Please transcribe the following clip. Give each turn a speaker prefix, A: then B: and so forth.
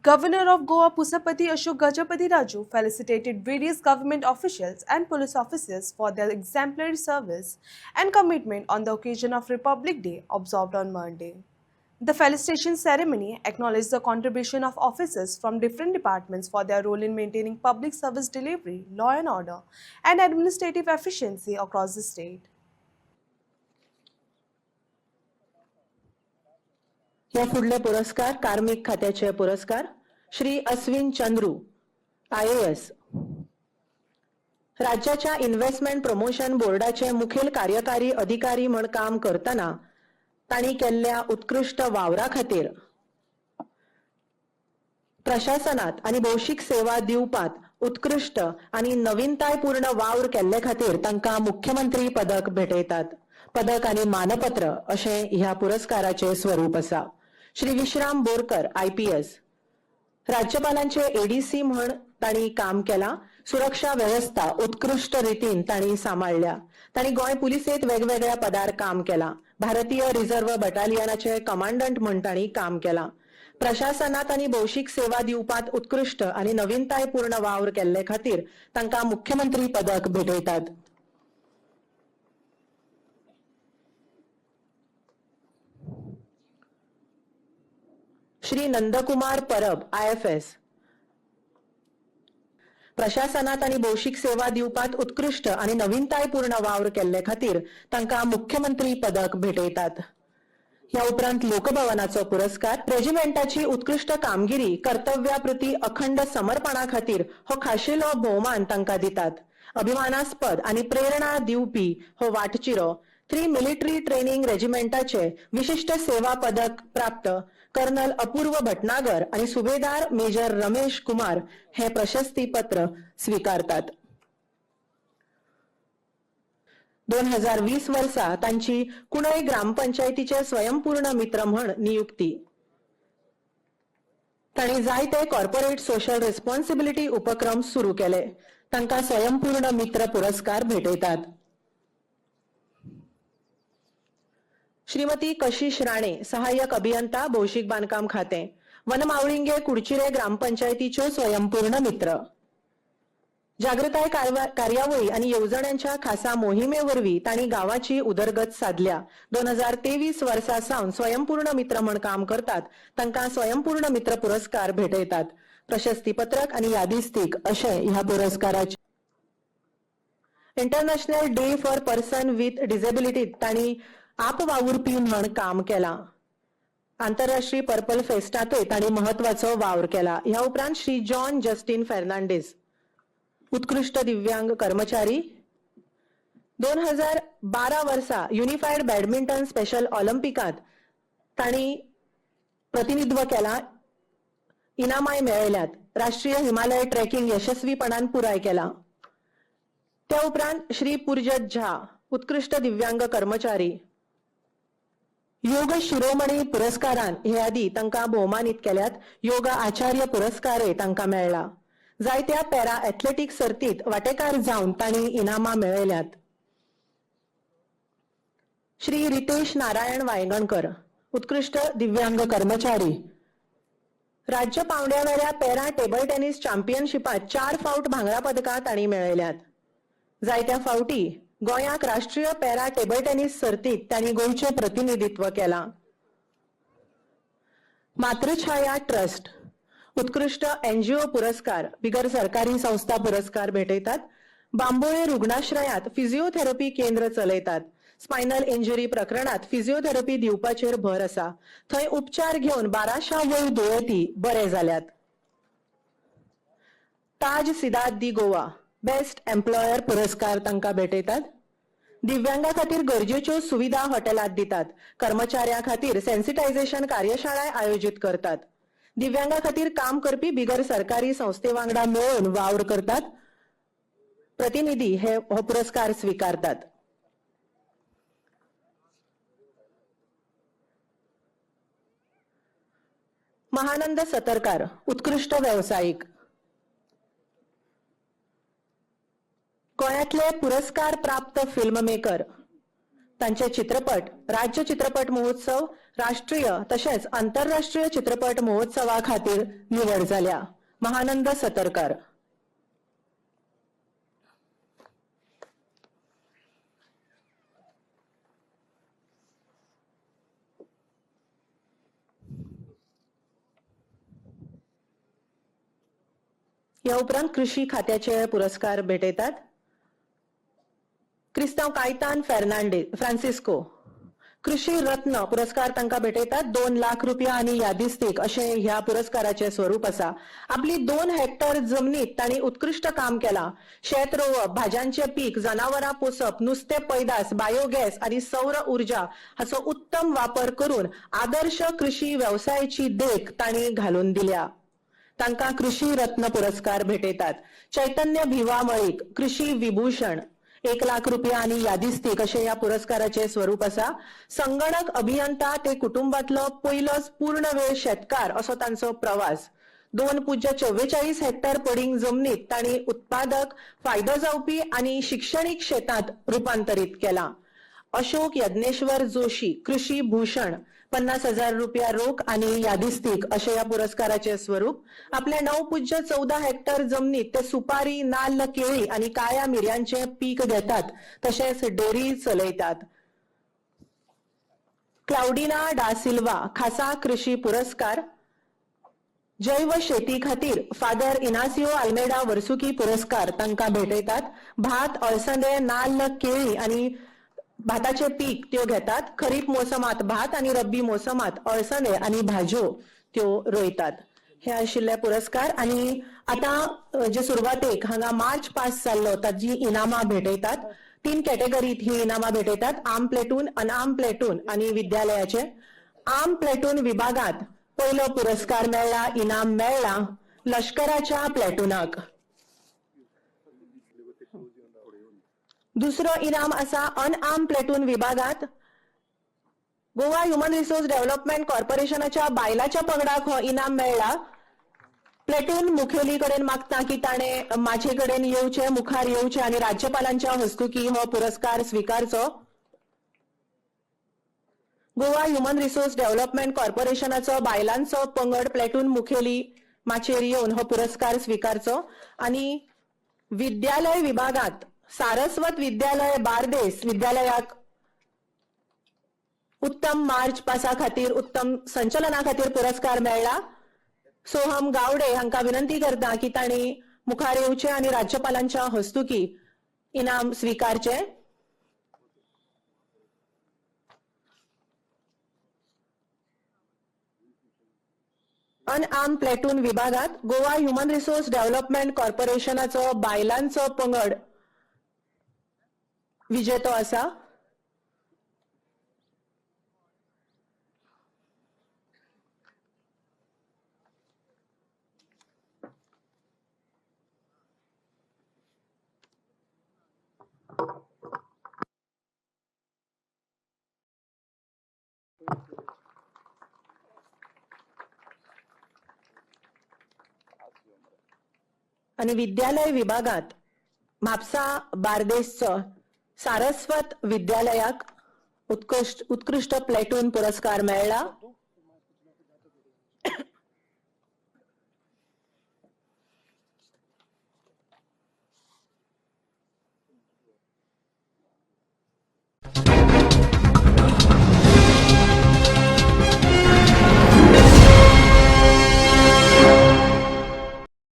A: Governor of Goa Pusapati Ashok Gajapati Raju felicitated various government officials and police officers for their exemplary service and commitment on the occasion of Republic Day observed on Monday. The felicitation ceremony acknowledged the contribution of officers from different departments for their role in maintaining public service delivery, law and order, and administrative efficiency across the state.
B: या पुढले पुरस्कार कार्मिक खात्याचे पुरस्कार Shri Ashwin Chandru IAS राज्याच्या investment promotion बोर्डाचे मुखेल कार्यकारी अधिकारी म्हणून काम करताना ताणी केल्ल्या उत्कृष्ट वावरा खातीर प्रशासनात आणि भौशीक सेवा दिवपात उत्कृष्ट आणि नवीनतायपूर्ण वावर केल्ले खातीर तांकां मुख्यमंत्री पदक भेटयतात. पदक आणि मानपत्र अशे ह्या पुरस्काराचे स्वरूप असा. श्री विश्राम बोरकर IPS राज्यपालांचे ADC म्हणून ताणी काम केला. सुरक्षा व्यवस्था उत्कृष्ट रीतीन ताणी सांभाळल्या. ताणी गोय पुलिसेत वेगवेगळ्या पदार काम केला. भारतीय रिझर्व्ह बटालियनाचे कमांडंट म्हणून ताणी काम केला. प्रशासनात आणि भौशीक सेवा दिवपात उत्कृष्ट आणि नवीनतायपूर्ण वावर केल्ले खातीर तांकां मुख्यमंत्री पदक भेटयतात. श्री नंदकुमार परब IFS प्रशासनात आणि भौशीक सेवा दिवपात उत्कृष्ट आणि नवीनतायपूर्ण वावर केल्ले खातीर तांकां मुख्यमंत्री पदक भेटयतात. ह्या उपरांत लोकभवनाचो पुरस्कार रेजिमेंटाची उत्कृष्ट कामगिरी कर्तव्याप्रती अखंड समर्पणा खातीर हो खाशेलो भोवमान तांकां दितात. अभिमानास्पद आणि प्रेरणा दिवपी हो वाटचिरो 3 मिलिटरी ट्रेनिंग रेजिमेंटाचे विशिष्ट सेवा पदक प्राप्त कर्नल अपूर्व भटनागर आणि सुभेदार मेजर रमेश कुमार हे प्रशस्ती पत्र स्वीकारतात. 2020 वर्सा तांची कुणय ग्रामपंचायतीचे स्वयंपूर्ण मित्र म्हणून नियुक्ती. तांणी जायते कॉर्पोरेट सोशल रिस्पॉन्सिबिलिटी उपक्रम सुरू केले. तांकां स्वयंपूर्ण मित्र पुरस्कार भेटयतात. श्रीमती कशिश राणे सहाय्यक अभियंता भौशीक बांधकाम खाते वनमावळिंगे कुडचिरे ग्रामपंचायतीच्यो स्वयंपूर्ण मित्र. जागृताय कार्यावळी आणि येवजण्यांच्या खासा मोहिमेवरवी तांणी गावाची उदरगत साधल्या. 2023 वर्सा सावन स्वयंपूर्ण मित्र म्हणून काम करतात. तांकां स्वयंपूर्ण मित्र पुरस्कार भेटयतात. प्रशस्ती पत्रक आणि यादीस्तीक अशे ह्या पुरस्काराचे. International day for person with disability तांणी आपवावुरपी म्हणून काम केला. आंतरराष्ट्रीय पर्पल फेस्टातूय तांणी महत्वाचो वावर केला. ह्या उपरांत श्री जॉन जस्टिन फेर्नांडीस उत्कृष्ट दिव्यांग कर्मचारी. 2012 वर्सा युनिफाईड बॅडमिंटन स्पेशल ऑलिम्पिकात तांणी प्रतिनिधित्व केला. इनामाय मेळयल्यात. राष्ट्रीय हिमालय ट्रेकिंग यशस्वीपणान पुराय केला. त्या उपरांत श्री पुरजत झा उत्कृष्ट दिव्यांग कर्मचारी. योग शिरोमणी पुरस्कारान हे आदी तांकां भोवमानीत केल्यात. योग आचार्य पुरस्कारय तांकां मेळ्ळा. जायत्या पॅरा एथलेटिक सर्तीत वांटेकार जावन तांणी इनामां मेळयल्यात. श्री रितेश नारायण वायगणकर उत्कृष्ट दिव्यांग कर्मचारी. राज्य पावंड्यावेल्या पॅरा टेबल टेनिस चॅम्पियनशिपात 4 फावट भांगरा पदकां तांणी मेळयल्यात. जायत्या फावटी गोंयाक राष्ट्रीय पॅरा टेबल टेनिस सर्तीत तांणी गोंयचें प्रतिनिधित्व केला. मातृछाया ट्रस्ट उत्कृष्ट NGO पुरस्कार बिगर सरकारी संस्था पुरस्कार भेटयतात. बांबोळे रुग्णाश्रयात फिजिओथेरपी केंद्र चलयतात. स्पायनल इंजुरी प्रकरणात फिजिओथेरपी दिवपाचेर भर आसा. थंय उपचार घेवन 1200 वयर दुयेंती बरे जाल्यात. ताज सिदात दी गोवा बेस्ट एम्प्लॉयर पुरस्कार तांकां भेटयतात. दिव्यांगा खातीर गरजेच्यो सुविधा हॉटेलात दितात. कर्मचाऱ्यां खातीर सेन्सिटायझेशन कार्यशाळा आयोजित करतात. दिव्यांगा खातीर काम करपी बिगर सरकारी संस्थे वांगडा मेळून वावर करतात. प्रतिनिधी हे हो पुरस्कार स्वीकारतात. महानंद सतरकार उत्कृष्ट व्यावसायिक. गोंयांतले पुरस्कार प्राप्त फिल्म मेकर त्यांचे चित्रपट राज्य चित्रपट महोत्सव, राष्ट्रीय तसेच आंतरराष्ट्रीय चित्रपट महोत्सवा खातीर निवड जाल्या. महानंद सतरकर. या उपरांत कृषी खात्याचे पुरस्कार भेटयतात. क्रिस्तांव कायतान फ्रांसिस्को कृषी रत्न पुरस्कार तांकां भेटयतात. 2 लाख रुपया आणि यादिस्तीक अशें ह्या पुरस्काराचे स्वरूप आसा. आपली 2 हेक्टर जमनीत तांणी उत्कृष्ट काम केलां. शेत रोवप, भाज्यांचे पीक, जनावरां पोसप, नुस्तें पैदास, बायोगॅस आणि सौर उर्जा हाचो उत्तम वापर करून आदर्श कृषी व्यवसायाची देख तांणी घालून दिल्या. तांकां कृषी रत्न पुरस्कार भेटयतात. चैतन्य भिवा मळीक कृषी विभूषण 1 लाख रुपया आणि यादिस्तीक अशें ह्या पुरस्काराचे स्वरूप आसा. संगणक अभियंता ते कुटुंबातलो पयलोच पूर्ण वेळ शेतकार असो तांचो प्रवास. 2.44 हेक्टर पडींग जमनीत तांणी उत्पादक, फायदो जावपी आणि शिक्षणीक शेतांत रूपांतरीत केलां. अशोक यज्ञेश्वर जोशी कृषी भूषण 50,000 रुपया रोख आणि यादिस्तीक अशें ह्या पुरस्काराचे स्वरूप. आपल्या 9.14 हेक्टर जमनीत ते सुपारी, नाल्ल, केळी आणि काळ्या मिरयांचे पीक घेतात तशेंच डेअरी चलयतात. क्लाउडिना डा सिल्वा खासा कृषी पुरस्कार. जैव शेती खातीर फादर इनासियो आल्मेडा वर्सुकी पुरस्कार तांकां भेटयतात. भात, अळसंदे, नाल्ल, केळी आणि भाताचे पीक त्यो घेतात. खरीप मोसमात भात आणि रब्बी मोसमात अळसंदे आणि भाज्यो त्यो रोयतात. हे आशिल्ले पुरस्कार. आणि आता जे सुरवातेक हांगा मार्च पास जाल्लो ताजी इनामां भेटयतात. 3 कॅटेगरीत ही इनामां भेटयतात. आर्म प्लेटून, अनआर्म प्लेटून आणि विद्यालयाचे. आर्म प्लेटून विभागात पयलो पुरस्कार मेळ्ळा, इनाम मेळ्ळा लष्कराच्या प्लेटूनाक. दुसरो इनाम आसा अनआर्म प्लेटून विभागात. गोवा ह्युमन रिसोर्स डेव्हलपमेंट कॉर्पोरेशनाच्या बायलाच्या पंगडाक हो इनाम मेळ्ळा. प्लेटून मुखेली कडेन मागता की ताणे माझे कडेन येवचे, मुखार येवचे आणि राज्यपालांच्या हस्तुकी हो पुरस्कार स्वीकारचो. गोवा ह्युमन रिसोर्स डेव्हलपमेंट कॉर्पोरेशनाचो बायलांचो पंगड प्लेटून मुखेली माचेर येवन हो पुरस्कार स्वीकारचो. आणि विद्यालय विभागात सारस्वत विद्यालय बार्देस विद्यालयाक उत्तम मार्च पासा खातीर, उत्तम संचलना खातीर पुरस्कार मेळ्ळा. सोहम गावडे हांकां विनंती करता की तांणी मुखार येवचे आणि राज्यपालांच्या हस्तुकी इनाम स्वीकारचे. अनआर्म प्लेटून विभागात गोवा ह्युमन रिसोर्स डेव्हलपमेंट कॉर्पोरेशनाचो बायलांचो पंगड विजेतो आसा. आणि विद्यालय विभागात म्हापसा बार्देसचो सारस्वत विद्यालयाक उत्कृष्ट प्लेटून पुरस्कार मेळ्ळा.